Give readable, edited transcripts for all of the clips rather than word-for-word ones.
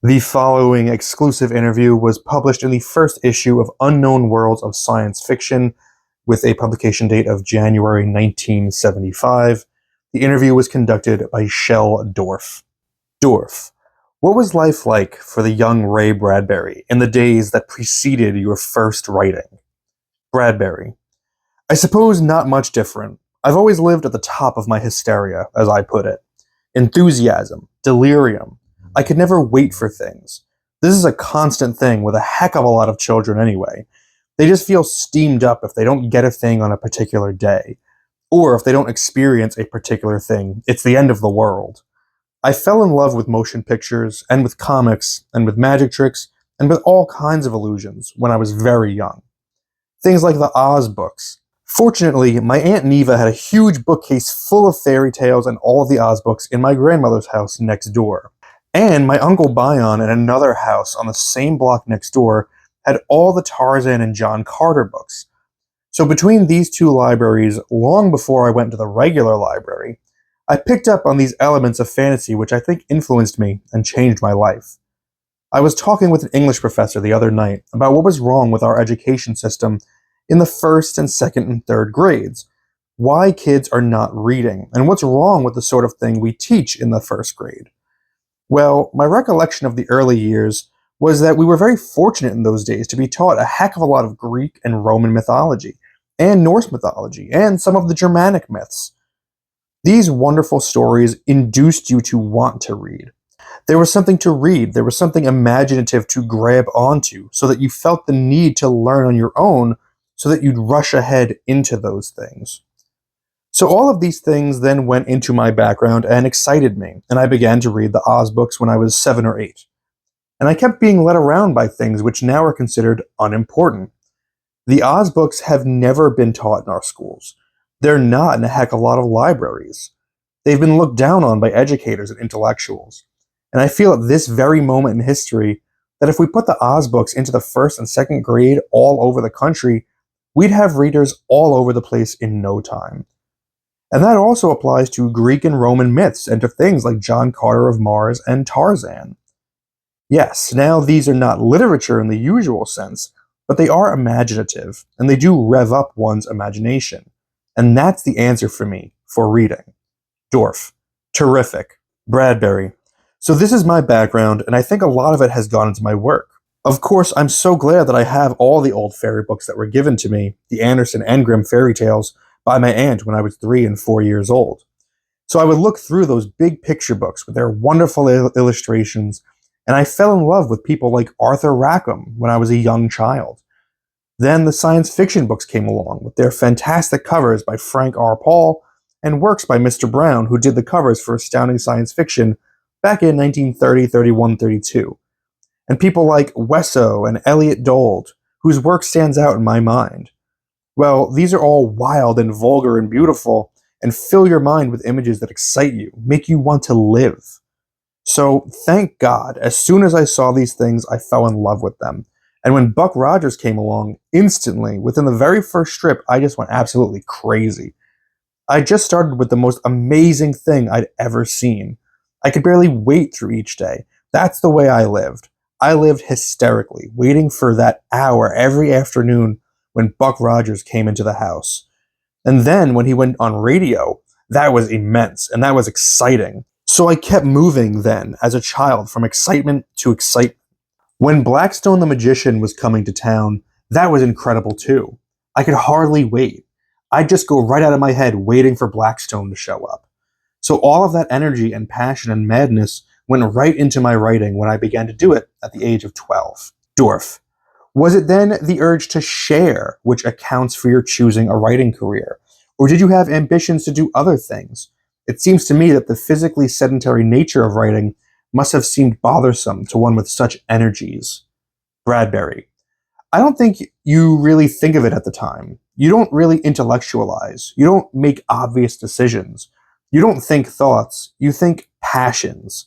The following exclusive interview was published in the first issue of Unknown Worlds of Science Fiction with a publication date of January 1975. The interview was conducted by Shel Dorf. Dorf, what was life like for the young Ray Bradbury in the days that preceded your first writing? Bradbury, I suppose not much different. I've always lived at the top of my hysteria, as I put it. Enthusiasm, delirium. I could never wait for things. This is a constant thing with a heck of a lot of children anyway. They just feel steamed up if they don't get a thing on a particular day. Or if they don't experience a particular thing, it's the end of the world. I fell in love with motion pictures, and with comics, and with magic tricks, and with all kinds of illusions when I was very young. Things like the Oz books. Fortunately, my Aunt Neva had a huge bookcase full of fairy tales and all of the Oz books in my grandmother's house next door. And my Uncle Bion in another house on the same block next door had all the Tarzan and John Carter books. So between these two libraries, long before I went to the regular library, I picked up on these elements of fantasy which I think influenced me and changed my life. I was talking with an English professor the other night about what was wrong with our education system in the first and second and third grades, why kids are not reading, and what's wrong with the sort of thing we teach in the first grade. Well, my recollection of the early years was that we were very fortunate in those days to be taught a heck of a lot of Greek and Roman mythology, and Norse mythology, and some of the Germanic myths. These wonderful stories induced you to want to read. There was something to read, there was something imaginative to grab onto, so that you felt the need to learn on your own, so that you'd rush ahead into those things. So all of these things then went into my background and excited me, and I began to read the Oz books when I was 7 or 8. And I kept being led around by things which now are considered unimportant. The Oz books have never been taught in our schools. They're not in a heck of a lot of libraries. They've been looked down on by educators and intellectuals. And I feel at this very moment in history that if we put the Oz books into the first and second grade all over the country, we'd have readers all over the place in no time. And that also applies to Greek and Roman myths and to things like John Carter of Mars and Tarzan. Yes, now these are not literature in the usual sense, but they are imaginative, and they do rev up one's imagination. And that's the answer for me for reading. Dorf. Terrific. Bradbury. So this is my background, and I think a lot of it has gone into my work. Of course, I'm so glad that I have all the old fairy books that were given to me, the Andersen and Grimm fairy tales, by my aunt when I was 3 and 4 years old. So I would look through those big picture books with their wonderful illustrations, and I fell in love with people like Arthur Rackham when I was a young child. Then the science fiction books came along with their fantastic covers by Frank R. Paul and works by Mr. Brown, who did the covers for Astounding Science Fiction back in 1930, 31, 32. And people like Wesso and Elliot Dold, whose work stands out in my mind. Well, these are all wild and vulgar and beautiful, and fill your mind with images that excite you, make you want to live. So, thank God, as soon as I saw these things, I fell in love with them. And when Buck Rogers came along, instantly, within the very first strip, I just went absolutely crazy. I just started with the most amazing thing I'd ever seen. I could barely wait through each day. That's the way I lived. I lived hysterically, waiting for that hour every afternoon when Buck Rogers came into the house. And then when he went on radio, that was immense, and that was exciting. So I kept moving then, as a child, from excitement to excitement. When Blackstone the Magician was coming to town, that was incredible too. I could hardly wait. I'd just go right out of my head waiting for Blackstone to show up. So all of that energy and passion and madness went right into my writing when I began to do it at the age of 12. Dorf. Was it then the urge to share which accounts for your choosing a writing career? Or did you have ambitions to do other things? It seems to me that the physically sedentary nature of writing must have seemed bothersome to one with such energies. Bradbury. I don't think you really think of it at the time. You don't really intellectualize. You don't make obvious decisions. You don't think thoughts. You think passions.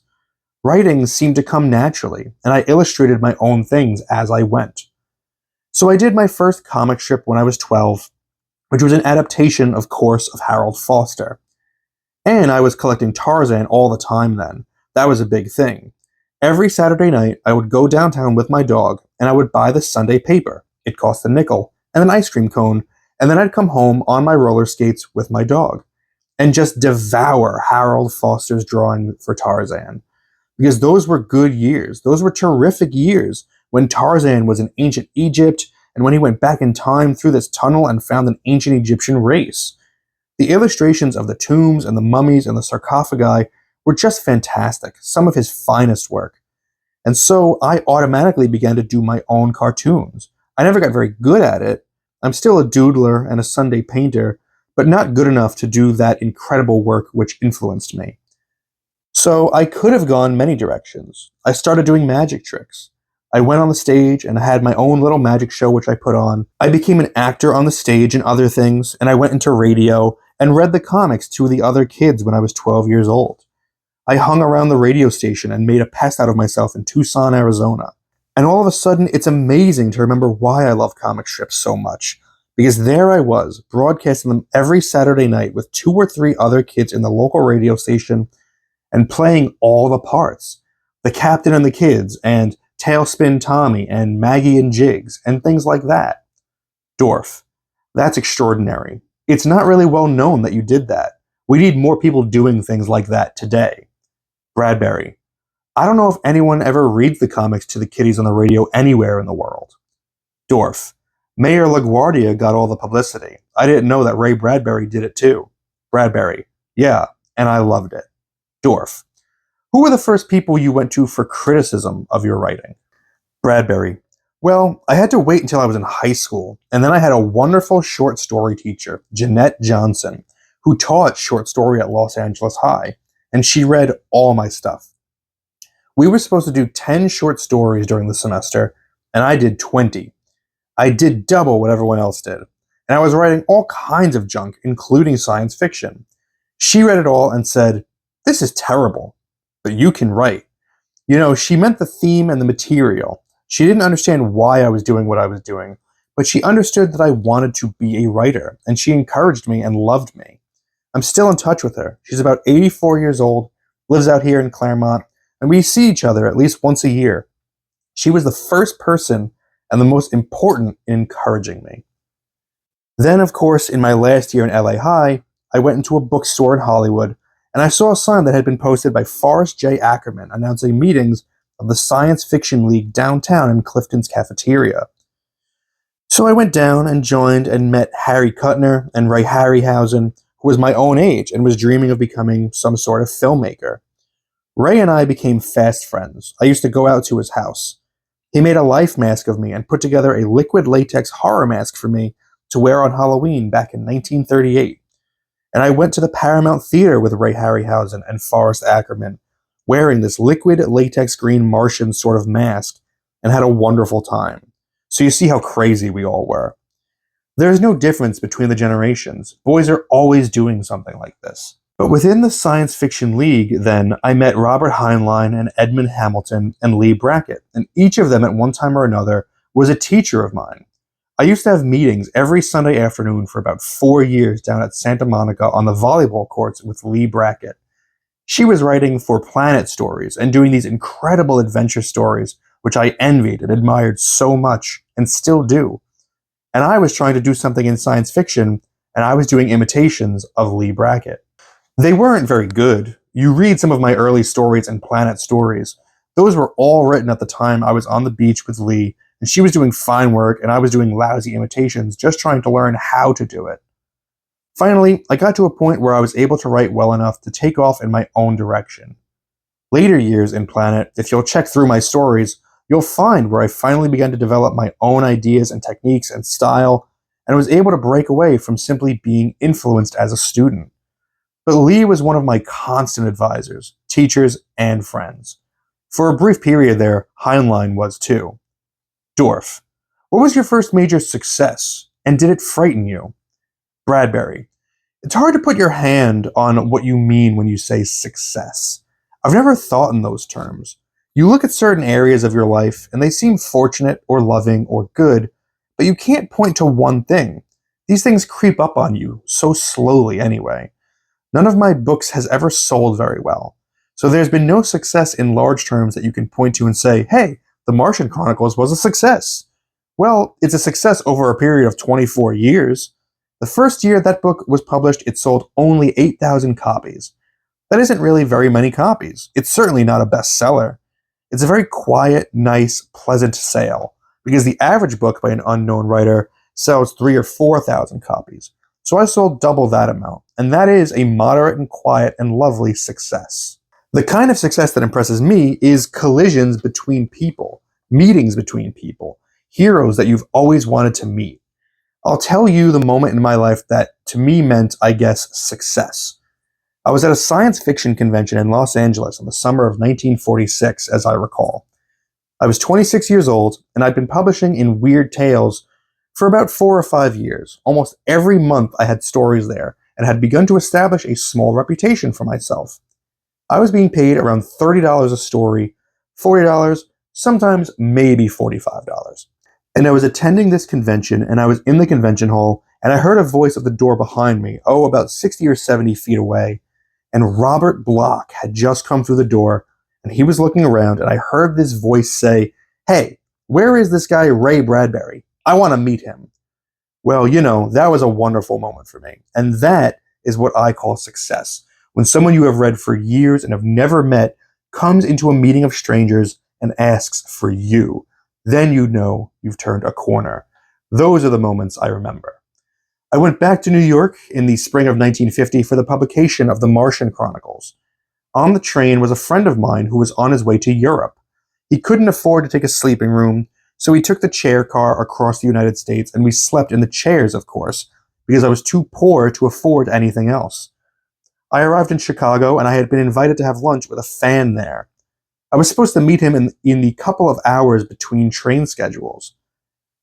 Writing seemed to come naturally, and I illustrated my own things as I went. So I did my first comic strip when I was 12, which was an adaptation, of course, of Harold Foster. And I was collecting Tarzan all the time then. That was a big thing. Every Saturday night, I would go downtown with my dog, and I would buy the Sunday paper. It cost a nickel, and an ice cream cone, and then I'd come home on my roller skates with my dog, and just devour Harold Foster's drawing for Tarzan. Because those were good years. Those were terrific years when Tarzan was in ancient Egypt and when he went back in time through this tunnel and found an ancient Egyptian race. The illustrations of the tombs and the mummies and the sarcophagi were just fantastic, some of his finest work. And so I automatically began to do my own cartoons. I never got very good at it. I'm still a doodler and a Sunday painter, but not good enough to do that incredible work which influenced me. So I could have gone many directions. I started doing magic tricks. I went on the stage and I had my own little magic show which I put on. I became an actor on the stage and other things, and I went into radio and read the comics to the other kids when I was 12 years old. I hung around the radio station and made a pest out of myself in Tucson, Arizona. And all of a sudden, it's amazing to remember why I love comic strips so much. Because there I was, broadcasting them every Saturday night with 2 or 3 other kids in the local radio station and playing all the parts. The Captain and the Kids, and Tailspin Tommy, and Maggie and Jigs, and things like that. Dorf. That's extraordinary. It's not really well known that you did that. We need more people doing things like that today. Bradbury. I don't know if anyone ever reads the comics to the kiddies on the radio anywhere in the world. Dorf. Mayor LaGuardia got all the publicity. I didn't know that Ray Bradbury did it too. Bradbury. Yeah, and I loved it. Dorf. Who were the first people you went to for criticism of your writing? Bradbury. Well, I had to wait until I was in high school, and then I had a wonderful short story teacher, Jeanette Johnson, who taught short story at Los Angeles High, and she read all my stuff. We were supposed to do 10 short stories during the semester, and I did 20. I did double what everyone else did, and I was writing all kinds of junk, including science fiction. She read it all and said, "This is terrible, but you can write." You know, she meant the theme and the material. She didn't understand why I was doing what I was doing, but she understood that I wanted to be a writer, and she encouraged me and loved me. I'm still in touch with her. She's about 84 years old, lives out here in Claremont, and we see each other at least once a year. She was the first person and the most important in encouraging me. Then, of course, in my last year in LA High, I went into a bookstore in Hollywood, and I saw a sign that had been posted by Forrest J. Ackerman announcing meetings of the Science Fiction League downtown in Clifton's cafeteria. So I went down and joined and met Harry Kuttner and Ray Harryhausen, who was my own age and was dreaming of becoming some sort of filmmaker. Ray and I became fast friends. I used to go out to his house. He made a life mask of me and put together a liquid latex horror mask for me to wear on Halloween back in 1938. And I went to the Paramount Theater with Ray Harryhausen and Forrest Ackerman, wearing this liquid latex green Martian sort of mask, and had a wonderful time. So you see how crazy we all were. There is no difference between the generations. Boys are always doing something like this. But within the Science Fiction League, then, I met Robert Heinlein and Edmund Hamilton and Lee Brackett, and each of them at one time or another was a teacher of mine. I used to have meetings every Sunday afternoon for about 4 years down at Santa Monica on the volleyball courts with Lee Brackett. She was writing for Planet Stories and doing these incredible adventure stories, which I envied and admired so much, and still do. And I was trying to do something in science fiction, and I was doing imitations of Lee Brackett. They weren't very good. You read some of my early stories in Planet Stories. Those were all written at the time I was on the beach with Lee, and she was doing fine work, and I was doing lousy imitations, just trying to learn how to do it. Finally, I got to a point where I was able to write well enough to take off in my own direction. Later years in Planet, if you'll check through my stories, you'll find where I finally began to develop my own ideas and techniques and style, and was able to break away from simply being influenced as a student. But Lee was one of my constant advisors, teachers, and friends. For a brief period there, Heinlein was too. Dorf. What was your first major success, and did it frighten you? Bradbury. It's hard to put your hand on what you mean when you say success. I've never thought in those terms. You look at certain areas of your life, and they seem fortunate or loving or good, but you can't point to one thing. These things creep up on you, so slowly anyway. None of my books has ever sold very well. So there's been no success in large terms that you can point to and say, hey, The Martian Chronicles was a success. Well, it's a success over a period of 24 years. The first year that book was published, it sold only 8,000 copies. That isn't really very many copies. It's certainly not a bestseller. It's a very quiet, nice, pleasant sale, because the average book by an unknown writer sells 3,000 or 4,000 copies. So I sold double that amount, and that is a moderate and quiet and lovely success. The kind of success that impresses me is collisions between people, meetings between people, heroes that you've always wanted to meet. I'll tell you the moment in my life that to me meant, I guess, success. I was at a science fiction convention in Los Angeles in the summer of 1946, as I recall. I was 26 years old, and I'd been publishing in Weird Tales for about 4 or 5 years. Almost every month I had stories there, and had begun to establish a small reputation for myself. I was being paid around $30 a story, $40, sometimes maybe $45. And I was attending this convention, and I was in the convention hall, and I heard a voice at the door behind me, about 60 or 70 feet away, and Robert Bloch had just come through the door, and he was looking around, and I heard this voice say, "Hey, where is this guy Ray Bradbury? I want to meet him." Well, that was a wonderful moment for me, and that is what I call success. When someone you have read for years and have never met comes into a meeting of strangers and asks for you, then you know you've turned a corner. Those are the moments I remember. I went back to New York in the spring of 1950 for the publication of The Martian Chronicles. On the train was a friend of mine who was on his way to Europe. He couldn't afford to take a sleeping room, so he took the chair car across the United States, and we slept in the chairs, of course, because I was too poor to afford anything else. I arrived in Chicago, and I had been invited to have lunch with a fan there. I was supposed to meet him in the couple of hours between train schedules.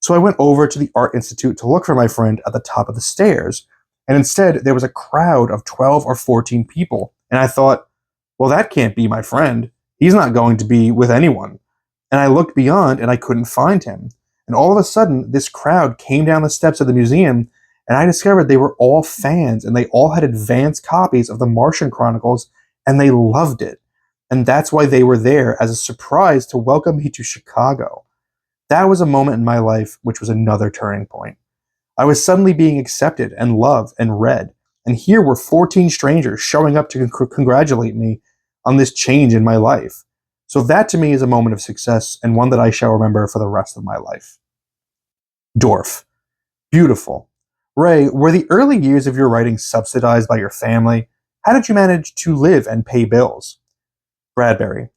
So I went over to the Art Institute to look for my friend at the top of the stairs, and instead there was a crowd of 12 or 14 people, and I thought, well, that can't be my friend. He's not going to be with anyone. And I looked beyond, and I couldn't find him. And all of a sudden, this crowd came down the steps of the museum, and I discovered they were all fans, and they all had advanced copies of The Martian Chronicles, and they loved it. And that's why they were there as a surprise to welcome me to Chicago. That was a moment in my life which was another turning point. I was suddenly being accepted and loved and read, and here were 14 strangers showing up to congratulate me on this change in my life. So that to me is a moment of success, and one that I shall remember for the rest of my life. Dorf. Beautiful. Ray, were the early years of your writing subsidized by your family? How did you manage to live and pay bills? Bradbury.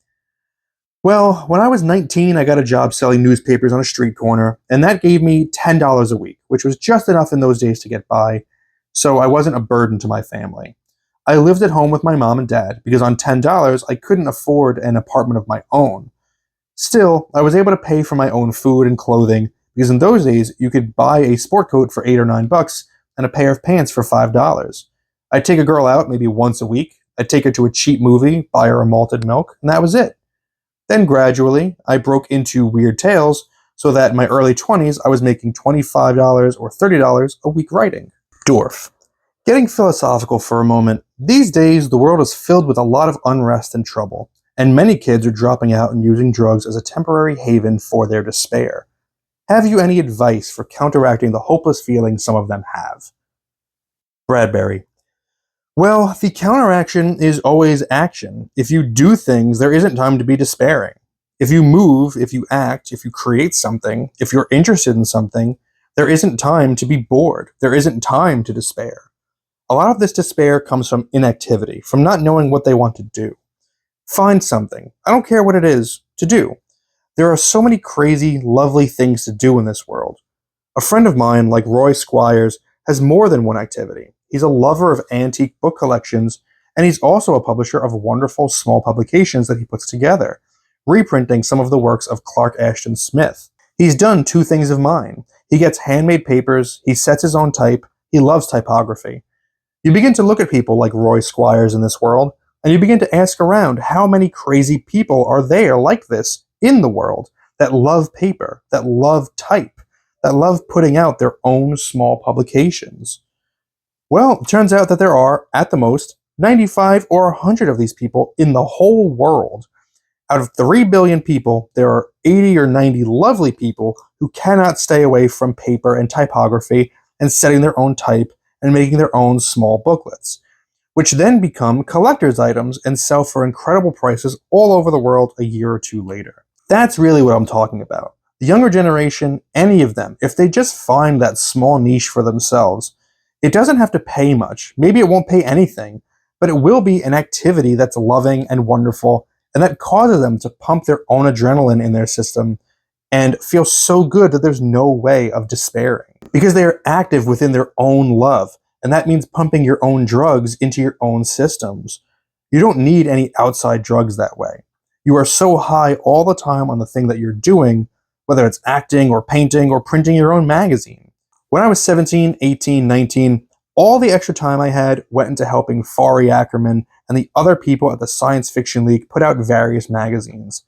Well, when I was 19, I got a job selling newspapers on a street corner, and that gave me $10 a week, which was just enough in those days to get by, so I wasn't a burden to my family. I lived at home with my mom and dad, because on $10, I couldn't afford an apartment of my own. Still, I was able to pay for my own food and clothing, because in those days, you could buy a sport coat for $8 or $9 and a pair of pants for $5. I'd take a girl out maybe once a week, I'd take her to a cheap movie, buy her a malted milk, and that was it. Then gradually, I broke into Weird Tales, so that in my early 20s, I was making $25 or $30 a week writing. Dorf. Getting philosophical for a moment, these days the world is filled with a lot of unrest and trouble, and many kids are dropping out and using drugs as a temporary haven for their despair. Have you any advice for counteracting the hopeless feelings some of them have? Bradbury. Well, the counteraction is always action. If you do things, there isn't time to be despairing. If you move, if you act, if you create something, if you're interested in something, there isn't time to be bored. There isn't time to despair. A lot of this despair comes from inactivity, from not knowing what they want to do. Find something, I don't care what it is, to do. There are so many crazy, lovely things to do in this world. A friend of mine, like Roy Squires, has more than one activity. He's a lover of antique book collections, and he's also a publisher of wonderful small publications that he puts together, reprinting some of the works of Clark Ashton Smith. He's done 2 things of mine. He gets handmade papers, he sets his own type, he loves typography. You begin to look at people like Roy Squires in this world, and you begin to ask around how many crazy people are there like this in the world that love paper, that love type, that love putting out their own small publications. Well, it turns out that there are, at the most, 95 or 100 of these people in the whole world. Out of 3 billion people, there are 80 or 90 lovely people who cannot stay away from paper and typography and setting their own type and making their own small booklets, which then become collector's items and sell for incredible prices all over the world a year or two later. That's really what I'm talking about. The younger generation, any of them, if they just find that small niche for themselves, it doesn't have to pay much. Maybe it won't pay anything, but it will be an activity that's loving and wonderful and that causes them to pump their own adrenaline in their system and feel so good that there's no way of despairing. Because they are active within their own love, and that means pumping your own drugs into your own systems. You don't need any outside drugs that way. You are so high all the time on the thing that you're doing, whether it's acting or painting or printing your own magazine. When I was 17, 18, 19, all the extra time I had went into helping Fari Ackerman and the other people at the Science Fiction League put out various magazines.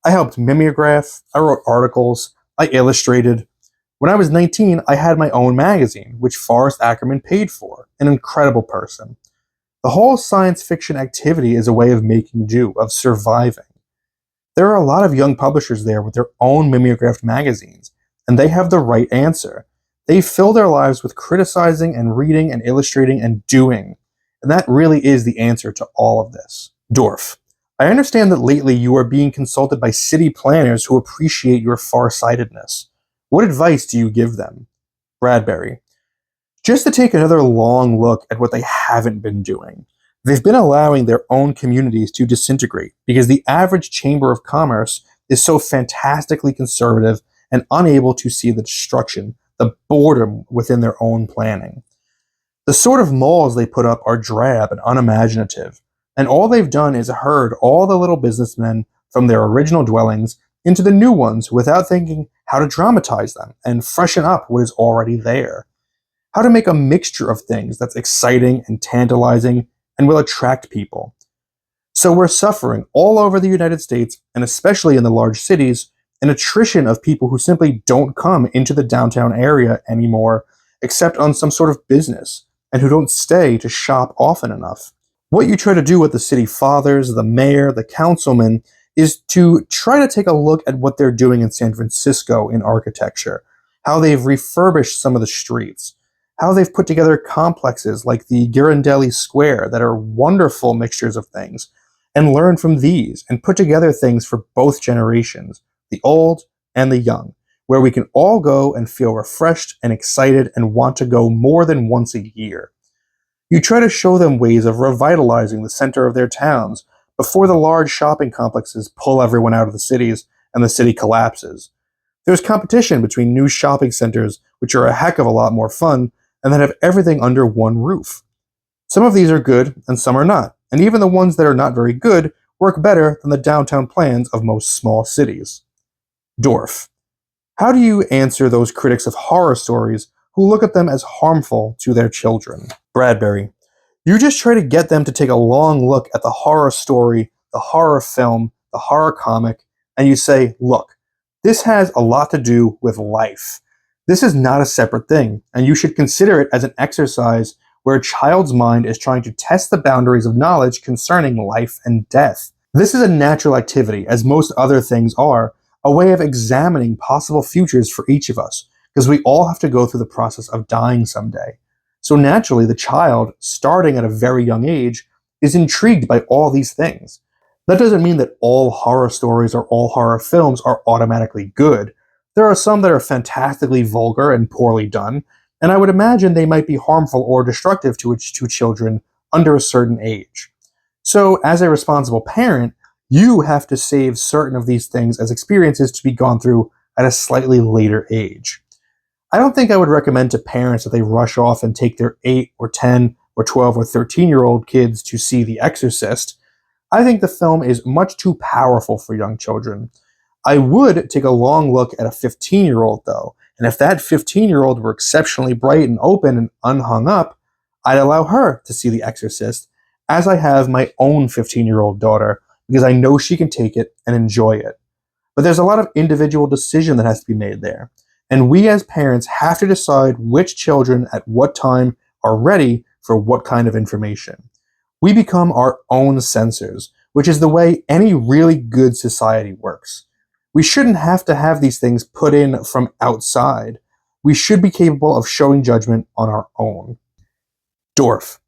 I helped mimeograph, I wrote articles, I illustrated. When I was 19, I had my own magazine, which Forrest Ackerman paid for, an incredible person. The whole science fiction activity is a way of making do, of surviving. There are a lot of young publishers there with their own mimeographed magazines, and they have the right answer. They fill their lives with criticizing and reading and illustrating and doing, and that really is the answer to all of this. Dorf. I understand that lately you are being consulted by city planners who appreciate your far-sightedness. What advice do you give them? Bradbury. Just to take another long look at what they haven't been doing. They've been allowing their own communities to disintegrate because the average Chamber of Commerce is so fantastically conservative and unable to see the destruction, the boredom within their own planning. The sort of malls they put up are drab and unimaginative, and all they've done is herd all the little businessmen from their original dwellings into the new ones without thinking how to dramatize them and freshen up what is already there. How to make a mixture of things that's exciting and tantalizing and will attract people. So we're suffering all over the United States, and especially in the large cities, an attrition of people who simply don't come into the downtown area anymore, except on some sort of business, and who don't stay to shop often enough. What you try to do with the city fathers, the mayor, the councilman, is to try to take a look at what they're doing in San Francisco in architecture, how they've refurbished some of the streets, how they've put together complexes like the Ghirardelli Square that are wonderful mixtures of things, and learn from these and put together things for both generations, the old and the young, where we can all go and feel refreshed and excited and want to go more than once a year. You try to show them ways of revitalizing the center of their towns before the large shopping complexes pull everyone out of the cities and the city collapses. There's competition between new shopping centers, which are a heck of a lot more fun, and that have everything under one roof. Some of these are good, and some are not, and even the ones that are not very good work better than the downtown plans of most small cities. Dorf. How do you answer those critics of horror stories who look at them as harmful to their children? Bradbury. You just try to get them to take a long look at the horror story, the horror film, the horror comic, and you say, look, this has a lot to do with life. This is not a separate thing, and you should consider it as an exercise where a child's mind is trying to test the boundaries of knowledge concerning life and death. This is a natural activity, as most other things are, a way of examining possible futures for each of us, because we all have to go through the process of dying someday. So naturally, the child, starting at a very young age, is intrigued by all these things. That doesn't mean that all horror stories or all horror films are automatically good. There are some that are fantastically vulgar and poorly done, and I would imagine they might be harmful or destructive to children under a certain age. So, as a responsible parent, you have to save certain of these things as experiences to be gone through at a slightly later age. I don't think I would recommend to parents that they rush off and take their 8 or 10 or 12 or 13-year-old kids to see The Exorcist. I think the film is much too powerful for young children. I would take a long look at a 15-year-old, though, and if that 15-year-old were exceptionally bright and open and unhung up, I'd allow her to see The Exorcist, as I have my own 15-year-old daughter, because I know she can take it and enjoy it. But there's a lot of individual decision that has to be made there, and we as parents have to decide which children at what time are ready for what kind of information. We become our own censors, which is the way any really good society works. We shouldn't have to have these things put in from outside. We should be capable of showing judgment on our own. Dorf.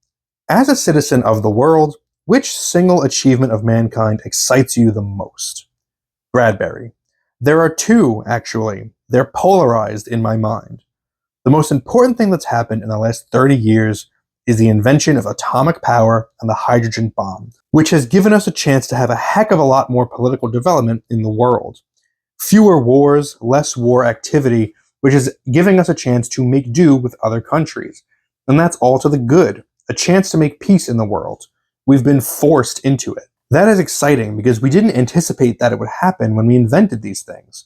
As a citizen of the world, which single achievement of mankind excites you the most? Bradbury. There are two, actually. They're polarized in my mind. The most important thing that's happened in the last 30 years is the invention of atomic power and the hydrogen bomb, which has given us a chance to have a heck of a lot more political development in the world. Fewer wars, less war activity, which is giving us a chance to make do with other countries. And that's all to the good, a chance to make peace in the world. We've been forced into it. That is exciting because we didn't anticipate that it would happen when we invented these things.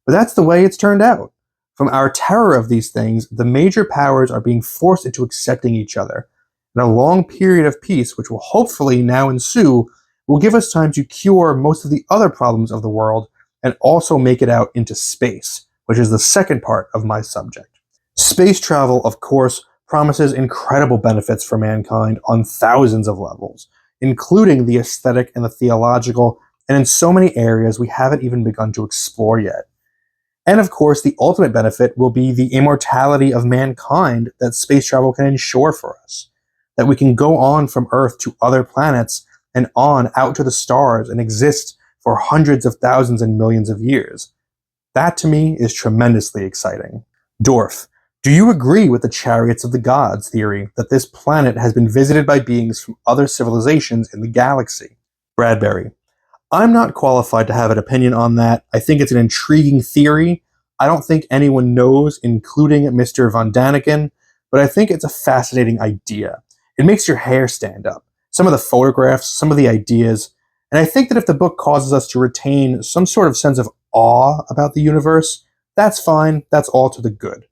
But that's the way it's turned out. From our terror of these things, the major powers are being forced into accepting each other. And a long period of peace, which will hopefully now ensue, will give us time to cure most of the other problems of the world and also make it out into space, which is the second part of my subject. Space travel, of course, promises incredible benefits for mankind on thousands of levels, including the aesthetic and the theological, and in so many areas we haven't even begun to explore yet. And of course, the ultimate benefit will be the immortality of mankind that space travel can ensure for us. That we can go on from Earth to other planets and on out to the stars and exist for hundreds of thousands and millions of years. That to me is tremendously exciting. Dorf, do you agree with the chariots of the gods theory that this planet has been visited by beings from other civilizations in the galaxy? Bradbury, I'm not qualified to have an opinion on that. I think it's an intriguing theory. I don't think anyone knows, including Mr. Von Daniken, but I think it's a fascinating idea. It makes your hair stand up. Some of the photographs, some of the ideas, and I think that if the book causes us to retain some sort of sense of awe about the universe, that's fine, that's all to the good.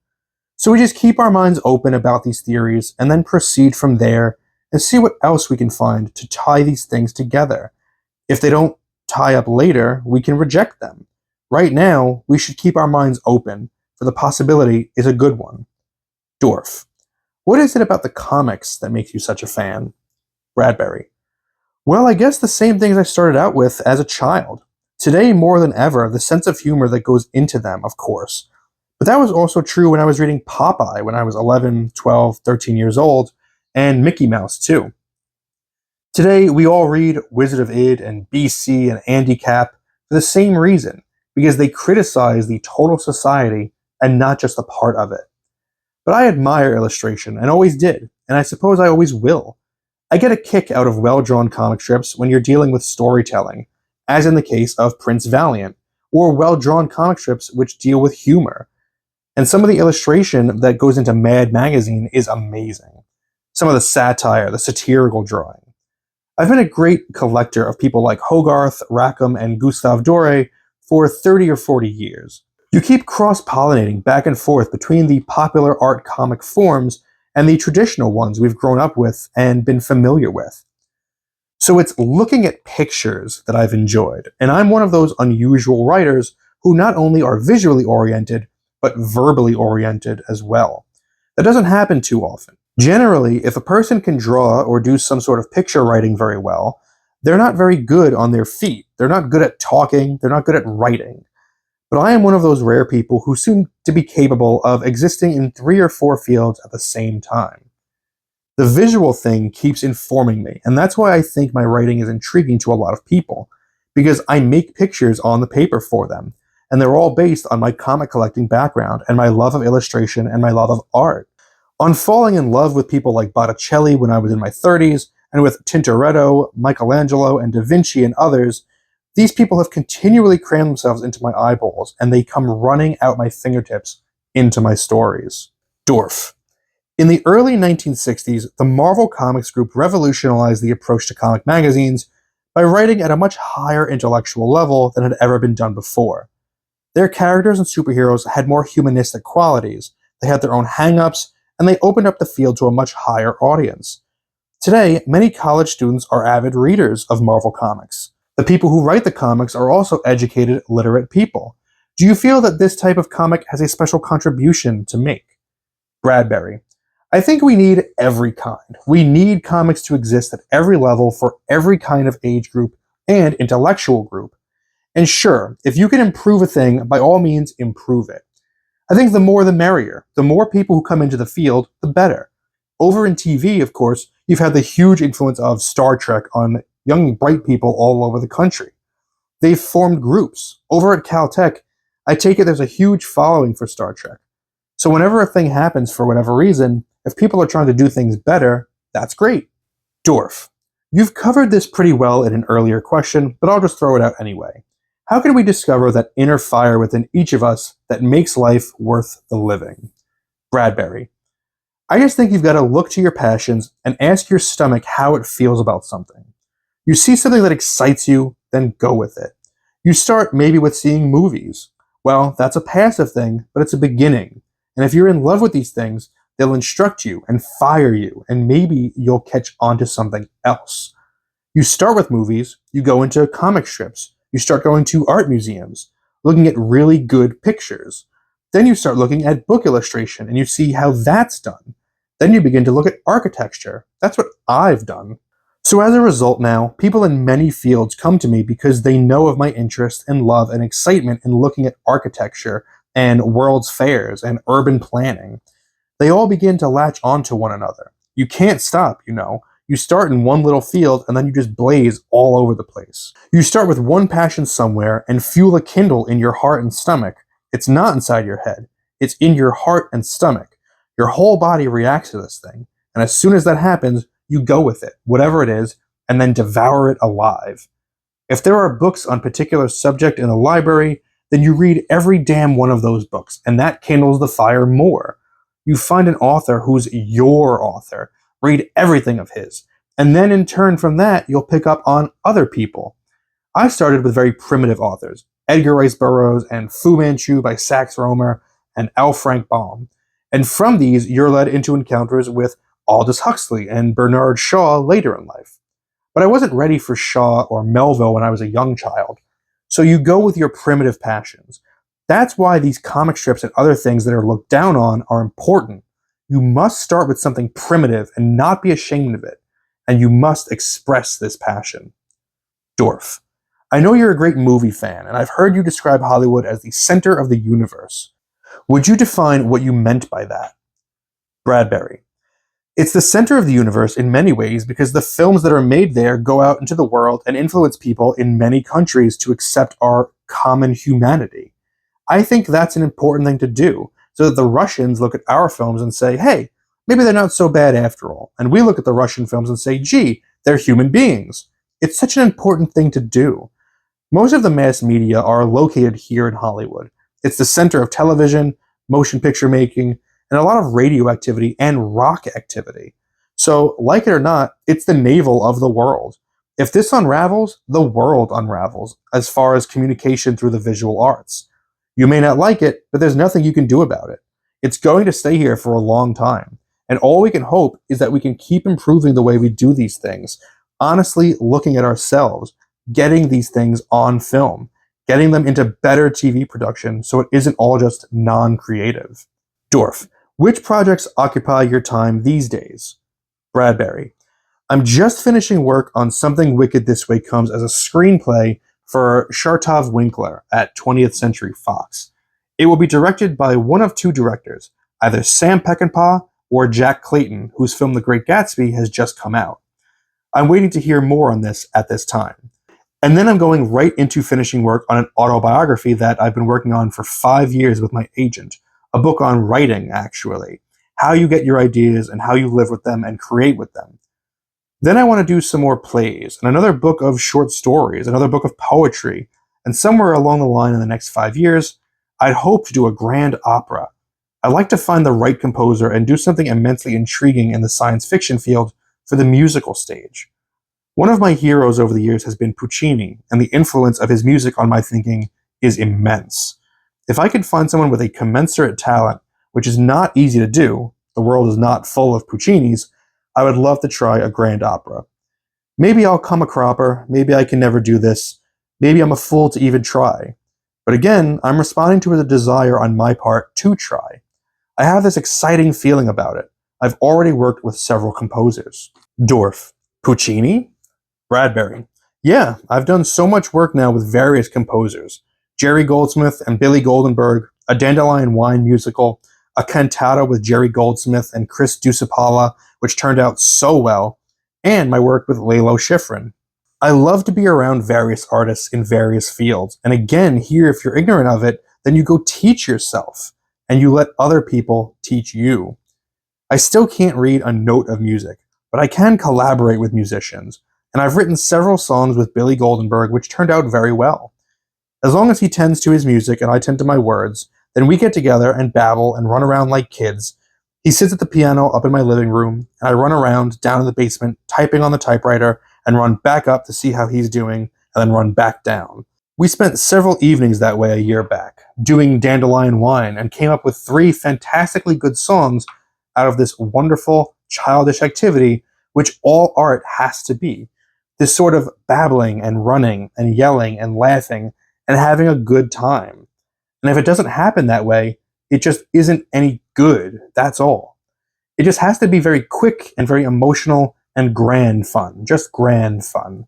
So we just keep our minds open about these theories and then proceed from there and see what else we can find to tie these things together. If they don't tie up later, we can reject them. Right now, we should keep our minds open, for the possibility is a good one. Dorf, what is it about the comics that makes you such a fan? Bradbury, well, I guess the same things I started out with as a child. Today, more than ever, the sense of humor that goes into them, of course. But that was also true when I was reading Popeye when I was 11, 12, 13 years old, and Mickey Mouse, too. Today, we all read Wizard of Id and BC and Andy Cap for the same reason, because they criticize the total society and not just a part of it. But I admire illustration, and always did, and I suppose I always will. I get a kick out of well-drawn comic strips when you're dealing with storytelling, as in the case of Prince Valiant, or well-drawn comic strips which deal with humor. And some of the illustration that goes into Mad Magazine is amazing. Some of the satire, the satirical drawing. I've been a great collector of people like Hogarth, Rackham, and Gustave Doré for 30 or 40 years. You keep cross-pollinating back and forth between the popular art comic forms and the traditional ones we've grown up with and been familiar with. So it's looking at pictures that I've enjoyed, and I'm one of those unusual writers who not only are visually oriented, but verbally oriented as well. That doesn't happen too often. Generally, if a person can draw or do some sort of picture writing very well, they're not very good on their feet. They're not good at talking. They're not good at writing. But I am one of those rare people who seem to be capable of existing in 3 or 4 fields at the same time. The visual thing keeps informing me, and that's why I think my writing is intriguing to a lot of people, because I make pictures on the paper for them, and they're all based on my comic collecting background and my love of illustration and my love of art. On falling in love with people like Botticelli when I was in my 30s, and with Tintoretto, Michelangelo, and Da Vinci and others, these people have continually crammed themselves into my eyeballs, and they come running out my fingertips into my stories. Dorf. In the early 1960s, the Marvel Comics group revolutionized the approach to comic magazines by writing at a much higher intellectual level than had ever been done before. Their characters and superheroes had more humanistic qualities, they had their own hang-ups, and they opened up the field to a much higher audience. Today, many college students are avid readers of Marvel Comics. The people who write the comics are also educated, literate people. Do you feel that this type of comic has a special contribution to make? Bradbury. I think we need every kind. We need comics to exist at every level for every kind of age group and intellectual group. And sure, if you can improve a thing, by all means, improve it. I think the more the merrier. The more people who come into the field, the better. Over in TV, of course, you've had the huge influence of Star Trek on young, bright people all over the country. They've formed groups. Over at Caltech, I take it there's a huge following for Star Trek. So whenever a thing happens for whatever reason, if people are trying to do things better, that's great. Dorf. You've covered this pretty well in an earlier question, but I'll just throw it out anyway. How can we discover that inner fire within each of us that makes life worth the living? Bradbury. I just think you've got to look to your passions and ask your stomach how it feels about something. You see something that excites you, then go with it. You start maybe with seeing movies. Well, that's a passive thing, but it's a beginning. And if you're in love with these things, they'll instruct you and fire you, and maybe you'll catch on to something else. You start with movies, you go into comic strips, you start going to art museums, looking at really good pictures. Then you start looking at book illustration and you see how that's done. Then you begin to look at architecture. That's what I've done. So as a result now, people in many fields come to me because they know of my interest and love and excitement in looking at architecture and world's fairs and urban planning. They all begin to latch onto one another. You can't stop, you know. You start in one little field and then you just blaze all over the place. You start with one passion somewhere and fuel a kindle in your heart and stomach. It's not inside your head. It's in your heart and stomach. Your whole body reacts to this thing. And as soon as that happens, you go with it, whatever it is, and then devour it alive. If there are books on a particular subject in the library, then you read every damn one of those books, and that kindles the fire more. You find an author who's your author. Read everything of his. And then in turn from that, you'll pick up on other people. I started with very primitive authors. Edgar Rice Burroughs and Fu Manchu by Sax Rohmer and L. Frank Baum. And from these, you're led into encounters with Aldous Huxley and Bernard Shaw later in life. But I wasn't ready for Shaw or Melville when I was a young child. So you go with your primitive passions. That's why these comic strips and other things that are looked down on are important. You must start with something primitive and not be ashamed of it. And you must express this passion. Dorf. I know you're a great movie fan, and I've heard you describe Hollywood as the center of the universe. Would you define what you meant by that? Bradbury. It's the center of the universe in many ways because the films that are made there go out into the world and influence people in many countries to accept our common humanity. I think that's an important thing to do, so that the Russians look at our films and say, hey, maybe they're not so bad after all. And we look at the Russian films and say, gee, they're human beings. It's such an important thing to do. Most of the mass media are located here in Hollywood. It's the center of television, motion picture making, and a lot of radio activity and rock activity. So, like it or not, it's the navel of the world. If this unravels, the world unravels as far as communication through the visual arts. You may not like it, but there's nothing you can do about it. It's going to stay here for a long time. And all we can hope is that we can keep improving the way we do these things, honestly looking at ourselves, getting these things on film, getting them into better TV production so it isn't all just non-creative. Dorf. Which projects occupy your time these days? Bradbury. I'm just finishing work on Something Wicked This Way Comes as a screenplay for Shartov Winkler at 20th Century Fox. It will be directed by one of two directors, either Sam Peckinpah or Jack Clayton, whose film The Great Gatsby has just come out. I'm waiting to hear more on this at this time. And then I'm going right into finishing work on an autobiography that I've been working on for 5 years with my agent. A book on writing, actually. How you get your ideas and how you live with them and create with them. Then I want to do some more plays, and another book of short stories, another book of poetry, and somewhere along the line in the next 5 years, I'd hope to do a grand opera. I'd like to find the right composer and do something immensely intriguing in the science fiction field for the musical stage. One of my heroes over the years has been Puccini, and the influence of his music on my thinking is immense. If I could find someone with a commensurate talent, which is not easy to do, the world is not full of Puccinis, I would love to try a grand opera. Maybe I'll come a cropper, maybe I can never do this, maybe I'm a fool to even try. But again, I'm responding to a desire on my part to try. I have this exciting feeling about it. I've already worked with several composers. Dorf. Puccini? Bradbury. Yeah, I've done so much work now with various composers. Jerry Goldsmith and Billy Goldenberg, a Dandelion Wine musical, a cantata with Jerry Goldsmith and Chris Dusapala, which turned out so well, and my work with Lalo Schifrin. I love to be around various artists in various fields, and again, here, if you're ignorant of it, then you go teach yourself, and you let other people teach you. I still can't read a note of music, but I can collaborate with musicians, and I've written several songs with Billy Goldenberg which turned out very well. As long as he tends to his music and I tend to my words, then we get together and babble and run around like kids. He sits at the piano up in my living room, and I run around down in the basement typing on the typewriter and run back up to see how he's doing and then run back down. We spent several evenings that way a year back, doing Dandelion Wine, and came up with 3 fantastically good songs out of this wonderful, childish activity, which all art has to be. This sort of babbling and running and yelling and laughing and having a good time. And if it doesn't happen that way, it just isn't any good, that's all. It just has to be very quick and very emotional and grand fun, just grand fun.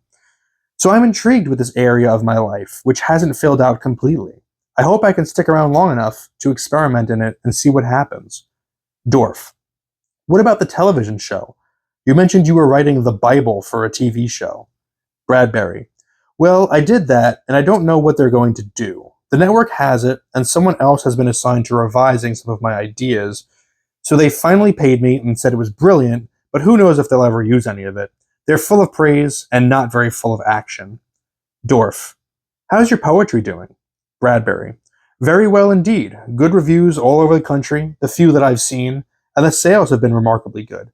So I'm intrigued with this area of my life, which hasn't filled out completely. I hope I can stick around long enough to experiment in it and see what happens. Dorf. What about the television show? You mentioned you were writing the Bible for a TV show. Bradbury. Well, I did that, and I don't know what they're going to do. The network has it, and someone else has been assigned to revising some of my ideas. So they finally paid me and said it was brilliant, but who knows if they'll ever use any of it. They're full of praise and not very full of action. Dorf. How's your poetry doing? Bradbury. Very well indeed. Good reviews all over the country, the few that I've seen, and the sales have been remarkably good.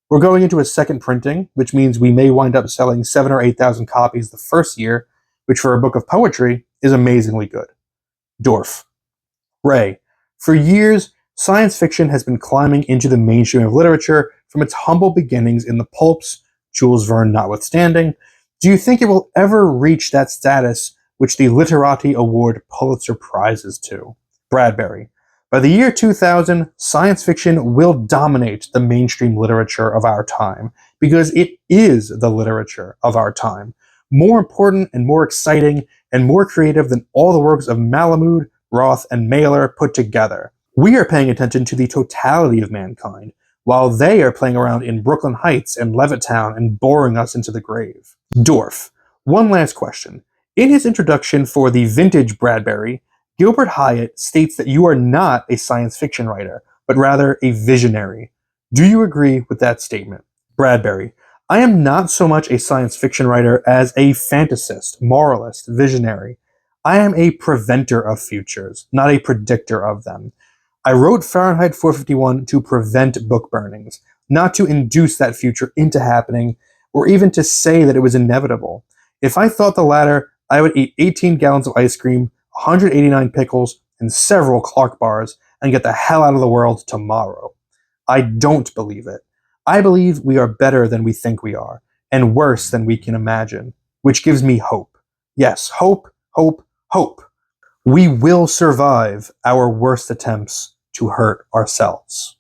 We're going into a second printing, which means we may wind up selling 7,000 or 8,000 copies the first year, which for a book of poetry is amazingly good. Dorf. Ray. For years, science fiction has been climbing into the mainstream of literature from its humble beginnings in the pulps, Jules Verne notwithstanding. Do you think it will ever reach that status which the Literati award Pulitzer Prizes to? Bradbury. By the year 2000, science fiction will dominate the mainstream literature of our time, because it is the literature of our time. More important and more exciting and more creative than all the works of Malamud, Roth, and Mailer put together. We are paying attention to the totality of mankind, while they are playing around in Brooklyn Heights and Levittown and boring us into the grave. Dorf. One last question. In his introduction for the vintage Bradbury, Gilbert Hyatt states that you are not a science fiction writer, but rather a visionary. Do you agree with that statement? Bradbury. I am not so much a science fiction writer as a fantasist, moralist, visionary. I am a preventer of futures, not a predictor of them. I wrote Fahrenheit 451 to prevent book burnings, not to induce that future into happening, or even to say that it was inevitable. If I thought the latter, I would eat 18 gallons of ice cream, 189 pickles, and several Clark bars, and get the hell out of the world tomorrow. I don't believe it. I believe we are better than we think we are, and worse than we can imagine, which gives me hope. Yes, hope, hope, hope. We will survive our worst attempts to hurt ourselves.